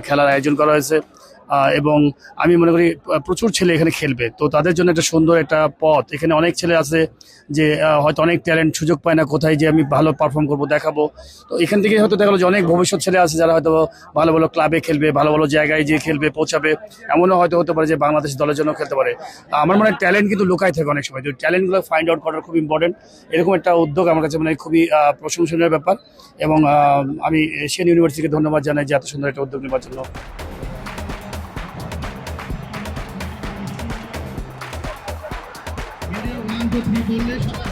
খেলার আয়োজন করা হয়েছে এবং আমি মনে করি প্রচুর ছেলে এখানে খেলবে, তো তাদের জন্য একটা সুন্দর একটা পথ। এখানে অনেক ছেলে আছে যে হয়তো অনেক ট্যালেন্ট, সুযোগ পায় না কোথায় যে আমি ভালো পারফর্ম করবো, দেখাবো। তো এখান থেকে হয়তো দেখা গেলো যে অনেক ভবিষ্যৎ ছেলে আছে যারা হয়তো ভালো ভালো ক্লাবে খেলবে, ভালো ভালো জায়গায় যেয়ে খেলবে, পৌঁছাবে। এমনও হয়তো হতে পারে যে বাংলাদেশ দলের জন্য খেলতে পারে। আমার মনে হয় ট্যালেন্ট কিন্তু লুকায় থাকে অনেক সময়, তো ট্যালেন্টগুলো ফাইন্ড আউট করার খুব ইম্পর্টেন্ট। এরকম একটা উদ্যোগ আমার কাছে মানে খুবই প্রশংসনীয় ব্যাপার, এবং আমি এশিয়ান ইউনিভার্সিটিকে ধন্যবাদ জানাই যে এত সুন্দর একটা উদ্যোগ নেওয়ার জন্য। বললে